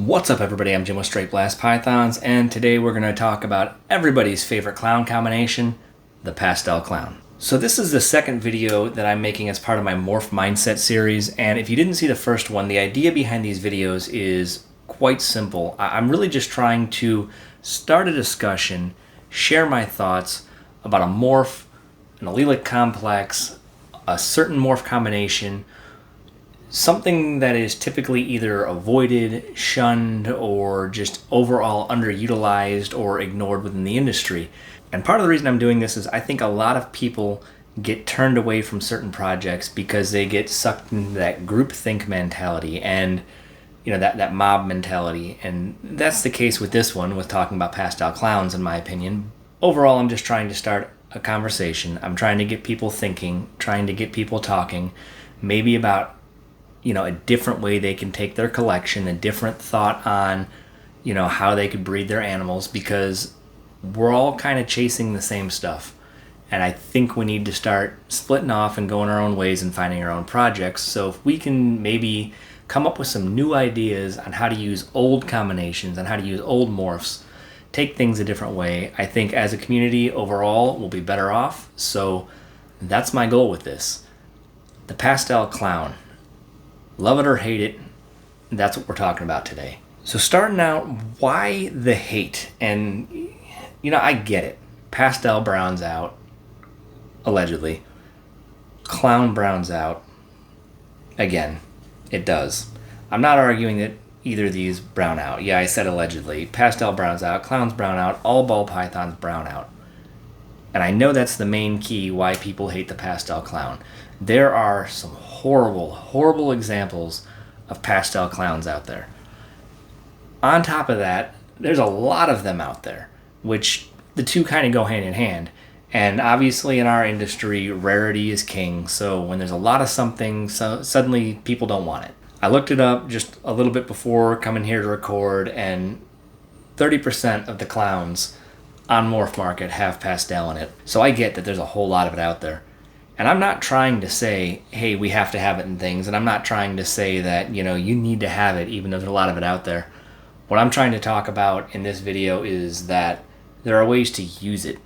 What's up, everybody? I'm Jim with Straight Blast Pythons, and today we're going to talk about everybody's favorite clown combination, the Pastel clown. So this is the second video that I'm making as part of my Morph Mindset series, and if you didn't see the first one, the idea behind these videos is quite simple. I'm really just trying to start a discussion, share my thoughts about a morph, an allelic complex, a certain morph combination, something that is typically either avoided, shunned, or just overall underutilized or ignored within the industry. And part of the reason I'm doing this is I think a lot of people get turned away from certain projects because they get sucked into that groupthink mentality and that mob mentality. And that's the case with this one, with talking about pastel clowns, in my opinion. Overall, I'm just trying to start a conversation. I'm trying to get people thinking, trying to get people talking, maybe about a different way they can take their collection, a different thought on, how they could breed their animals, because we're all kind of chasing the same stuff. And I think we need to start splitting off and going our own ways and finding our own projects. So if we can maybe come up with some new ideas on how to use old combinations, on how to use old morphs, take things a different way, I think as a community overall we'll be better off. So that's my goal with this. The Pastel clown. Love it or hate it, that's what we're talking about today. So starting out, why the hate? And, I get it. Pastel browns out, allegedly. Clown browns out. Again, it does. I'm not arguing that either of these brown out. Yeah, I said allegedly. Pastel browns out, clowns brown out, all ball pythons brown out. And I know that's the main key why people hate the pastel clown. There are some horrible, horrible examples of pastel clowns out there. On top of that, there's a lot of them out there, which the two kind of go hand in hand. And obviously in our industry, rarity is king. So when there's a lot of something, suddenly people don't want it. I looked it up just a little bit before coming here to record, and 30% of the clowns on Morph Market have pastel in it. So I get that there's a whole lot of it out there. And I'm not trying to say, hey, we have to have it in things. And I'm not trying to say that, you need to have it even though there's a lot of it out there. What I'm trying to talk about in this video is that there are ways to use it.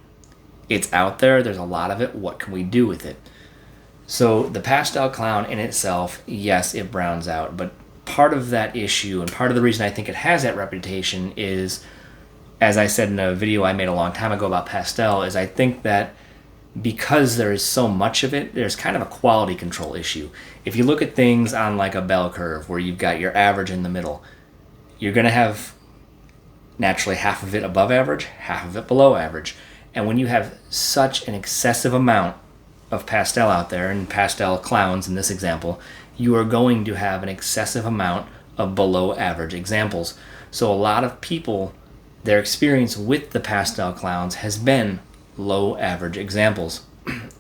It's out there. There's a lot of it. What can we do with it? So the pastel clown in itself, yes, it browns out. But part of that issue and part of the reason I think it has that reputation is, as I said in a video I made a long time ago about pastel, is I think that because there is so much of it, there's kind of a quality control issue. If you look at things on like a bell curve where you've got your average in the middle, you're going to have naturally half of it above average, half of it below average. And when you have such an excessive amount of pastel out there, and pastel clowns in this example, you are going to have an excessive amount of below average examples. So a lot of people, their experience with the pastel clowns has been low average examples.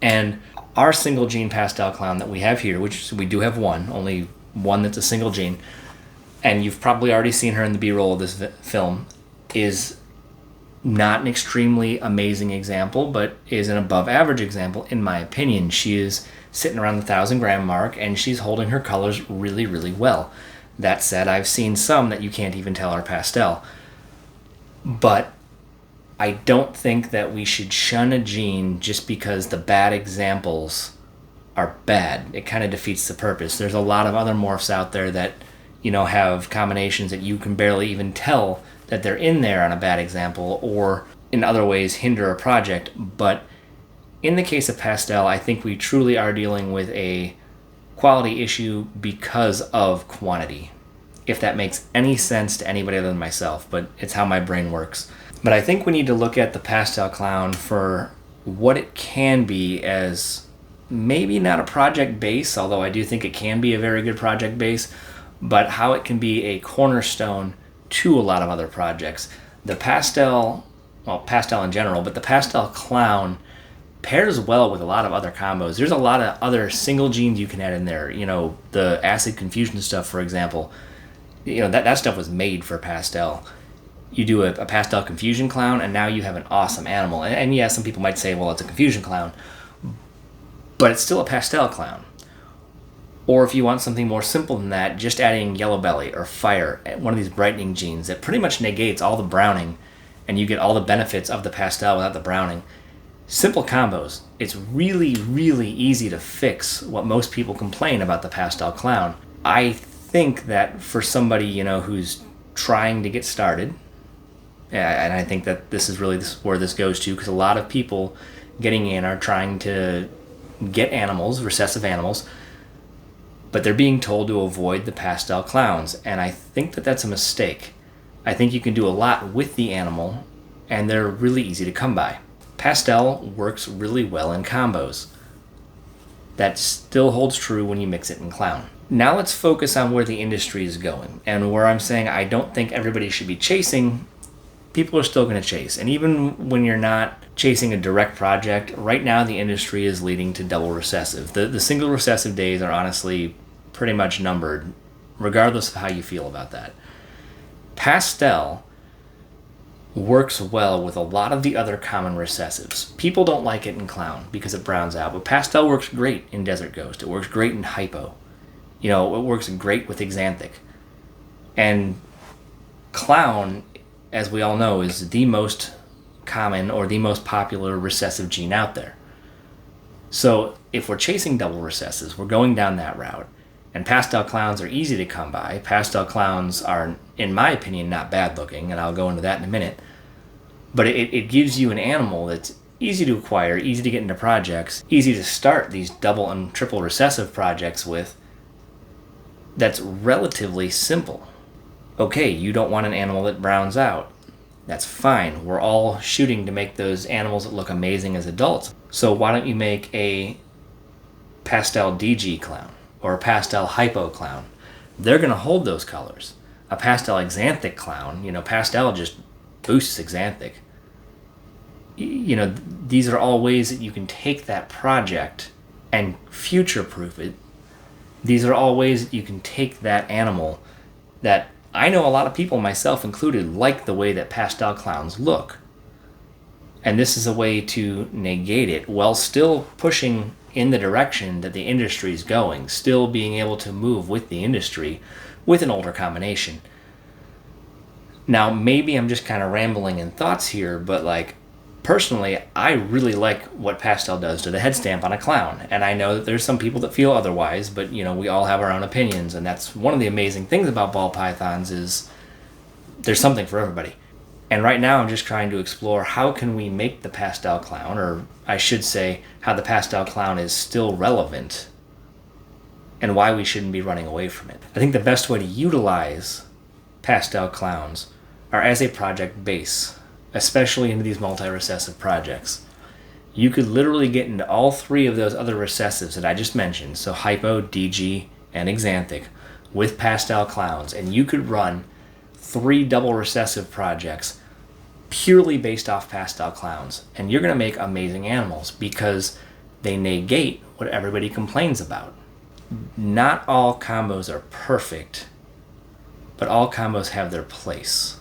And our single gene pastel clown that we have here, which we do have only one that's a single gene, and you've probably already seen her in the B-roll of this film, is not an extremely amazing example, but is an above average example in my opinion. She is sitting around the 1,000-gram mark, and she's holding her colors really, really well. That said, I've seen some that you can't even tell are pastel. But I don't think that we should shun a gene just because the bad examples are bad. It kind of defeats the purpose. There's a lot of other morphs out there that, have combinations that you can barely even tell that they're in there on a bad example, or in other ways hinder a project. But in the case of pastel, I think we truly are dealing with a quality issue because of quantity. If that makes any sense to anybody other than myself, but it's how my brain works. But I think we need to look at the pastel clown for what it can be, as maybe not a project base, although I do think it can be a very good project base, but how it can be a cornerstone to a lot of other projects. The pastel in general, but the pastel clown pairs well with a lot of other combos. There's a lot of other single genes you can add in there. The acid confusion stuff, for example, that stuff was made for pastel. You do a pastel confusion clown, and now you have an awesome animal. And yeah, some people might say, well, it's a confusion clown, but it's still a pastel clown. Or if you want something more simple than that, just adding yellow belly or fire, one of these brightening genes that pretty much negates all the browning and you get all the benefits of the pastel without the browning. Simple combos. It's really, really easy to fix what most people complain about the pastel clown. I think that for somebody, who's trying to get started, and I think that this is really where this goes to, because a lot of people getting in are trying to get animals, recessive animals, but they're being told to avoid the pastel clowns, and I think that that's a mistake. I think you can do a lot with the animal, and they're really easy to come by. Pastel works really well in combos. That still holds true when you mix it in clown. Now let's focus on where the industry is going, and where I'm saying I don't think everybody should be chasing. People are still going to chase, and even when you're not chasing a direct project, right now the industry is leading to double recessive. The single recessive days are honestly pretty much numbered, regardless of how you feel about that. Pastel works well with a lot of the other common recessives. People don't like it in clown because it browns out, but pastel works great in desert ghost. It works great in hypo. It works great with xanthic. And clown, as we all know, is the most common or the most popular recessive gene out there. So if we're chasing double recessives, we're going down that route. And pastel clowns are easy to come by. Pastel clowns are, in my opinion, not bad looking, and I'll go into that in a minute. But it gives you an animal that's easy to acquire, easy to get into projects, easy to start these double and triple recessive projects with, that's relatively simple. Okay, you don't want an animal that browns out. That's fine. We're all shooting to make those animals that look amazing as adults. So why don't you make a pastel DG clown or a pastel hypo clown? They're going to hold those colors. A pastel xanthic clown, pastel just boosts xanthic. These are all ways that you can take that project and future-proof it. These are all ways that you can take that animal that I know a lot of people, myself included, like the way that pastel clowns look. And this is a way to negate it while still pushing in the direction that the industry is going, still being able to move with the industry with an older combination. Now, maybe I'm just kind of rambling in thoughts here, but personally, I really like what pastel does to the head stamp on a clown. And I know that there's some people that feel otherwise, but we all have our own opinions. And that's one of the amazing things about ball pythons is there's something for everybody. And right now I'm just trying to explore how can we make the pastel clown, or I should say how the pastel clown is still relevant and why we shouldn't be running away from it. I think the best way to utilize pastel clowns are as a project base, especially into these multi-recessive projects. You could literally get into all three of those other recessives that I just mentioned, so hypo, DG, and xanthic, with pastel clowns, and you could run 3 double recessive projects purely based off pastel clowns, and you're going to make amazing animals because they negate what everybody complains about. Not all combos are perfect, but all combos have their place.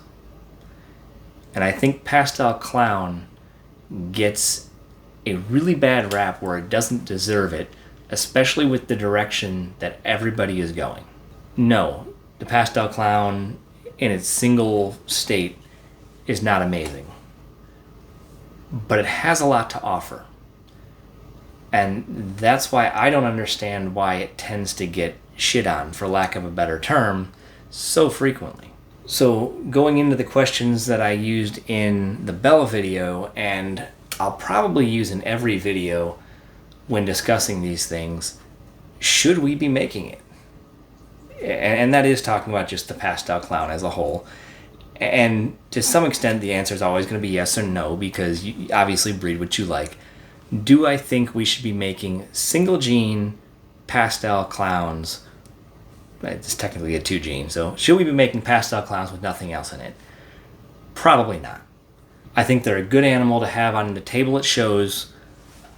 And I think pastel clown gets a really bad rap where it doesn't deserve it, especially with the direction that everybody is going. No, the pastel clown in its single state is not amazing, but it has a lot to offer. And that's why I don't understand why it tends to get shit on, for lack of a better term, so frequently. So going into the questions that I used in the Bell video, and I'll probably use in every video when discussing these things, should we be making it? And that is talking about just the pastel clown as a whole. And to some extent, the answer is always going to be yes or no, because you obviously breed what you like. Do I think we should be making single gene pastel clowns? It's technically a 2 gene, so should we be making pastel clowns with nothing else in it? Probably not. I think they're a good animal to have on the table at shows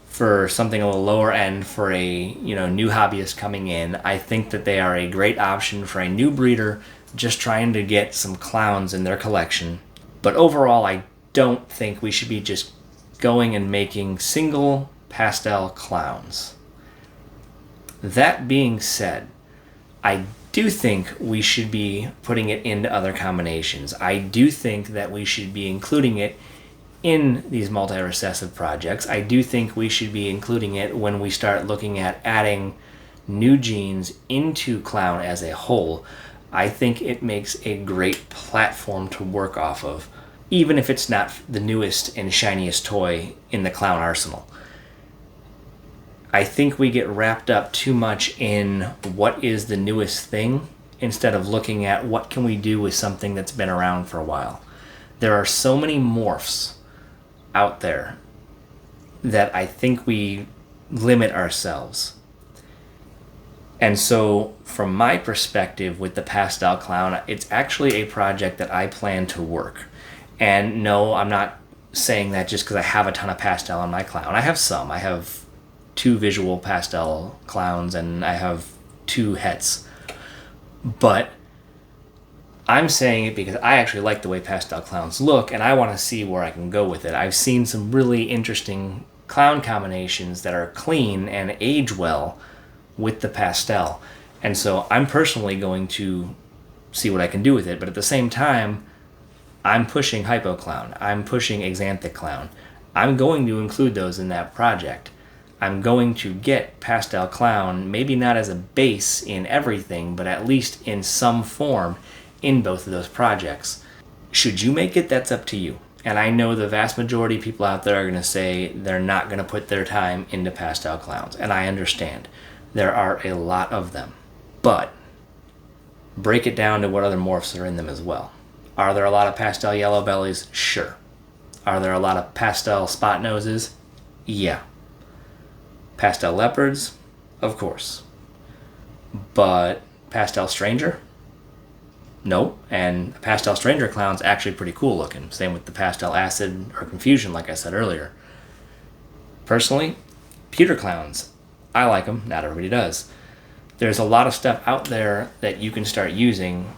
for something a little lower end for a new hobbyist coming in. I think that they are a great option for a new breeder just trying to get some clowns in their collection. But overall, I don't think we should be just going and making single pastel clowns. That being said, I do think we should be putting it into other combinations. I do think that we should be including it in these multi-recessive projects. I do think we should be including it when we start looking at adding new genes into clown as a whole. I think it makes a great platform to work off of, even if it's not the newest and shiniest toy in the clown arsenal. I think we get wrapped up too much in what is the newest thing instead of looking at what can we do with something that's been around for a while. There are so many morphs out there that I think we limit ourselves. And so from my perspective with the Pastel Clown, it's actually a project that I plan to work. And no, I'm not saying that just because I have a ton of pastel on my clown. I have some. I have 2 visual pastel clowns and I have 2 hets. But I'm saying it because I actually like the way pastel clowns look and I want to see where I can go with it. I've seen some really interesting clown combinations that are clean and age well with the pastel. And so I'm personally going to see what I can do with it. But at the same time, I'm pushing Hypo Clown. I'm pushing Xanthic Clown. I'm going to include those in that project. I'm going to get Pastel Clown, maybe not as a base in everything, but at least in some form in both of those projects. Should you make it, that's up to you. And I know the vast majority of people out there are going to say they're not going to put their time into Pastel Clowns. And I understand. There are a lot of them. But break it down to what other morphs are in them as well. Are there a lot of pastel yellow bellies? Sure. Are there a lot of pastel spot noses? Yeah. Pastel leopards? Of course. But pastel stranger? No. And pastel stranger clown's actually pretty cool looking. Same with the pastel acid or confusion, like I said earlier. Personally, pewter clowns, I like them. Not everybody does. There's a lot of stuff out there that you can start using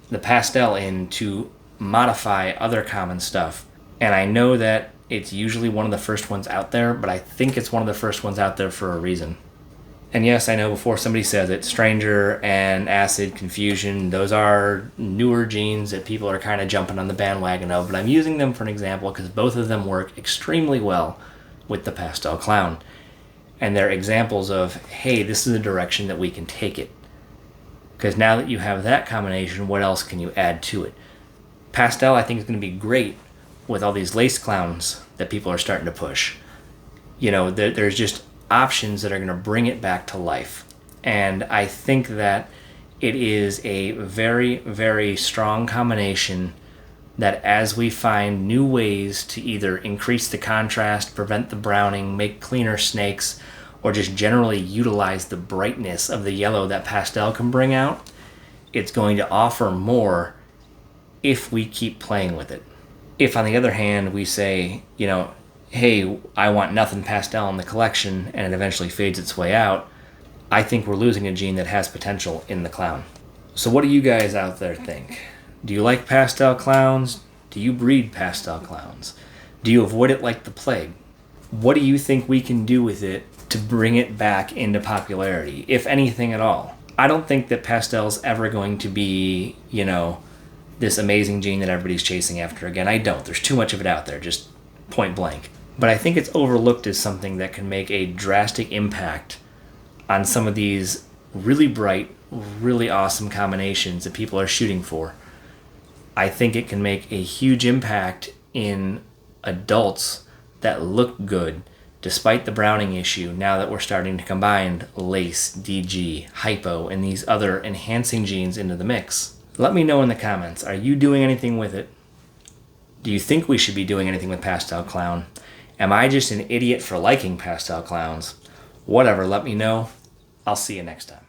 the pastel in to modify other common stuff. And I know that it's usually one of the first ones out there, but I think it's one of the first ones out there for a reason. And yes, I know before somebody says it, Stranger and Acid, Confusion, those are newer genes that people are kind of jumping on the bandwagon of, but I'm using them for an example because both of them work extremely well with the Pastel Clown. And they're examples of, hey, this is a direction that we can take it. Because now that you have that combination, what else can you add to it? Pastel, I think, is going to be great with all these lace clowns that people are starting to push. You know, there's just options that are going to bring it back to life. And I think that it is a very, very strong combination that as we find new ways to either increase the contrast, prevent the browning, make cleaner snakes, or just generally utilize the brightness of the yellow that pastel can bring out, it's going to offer more if we keep playing with it. If, on the other hand, we say, you know, hey, I want nothing pastel in the collection, and it eventually fades its way out, I think we're losing a gene that has potential in the clown. So what do you guys out there think? Do you like pastel clowns? Do you breed pastel clowns? Do you avoid it like the plague? What do you think we can do with it to bring it back into popularity, if anything at all? I don't think that pastel's ever going to be, you know, this amazing gene that everybody's chasing after again. I don't. There's too much of it out there, just point blank. But I think it's overlooked as something that can make a drastic impact on some of these really bright, really awesome combinations that people are shooting for. I think it can make a huge impact in adults that look good despite the browning issue now that we're starting to combine lace, DG, hypo, and these other enhancing genes into the mix. Let me know in the comments, are you doing anything with it? Do you think we should be doing anything with Pastel Clown? Am I just an idiot for liking pastel clowns? Whatever, let me know. I'll see you next time.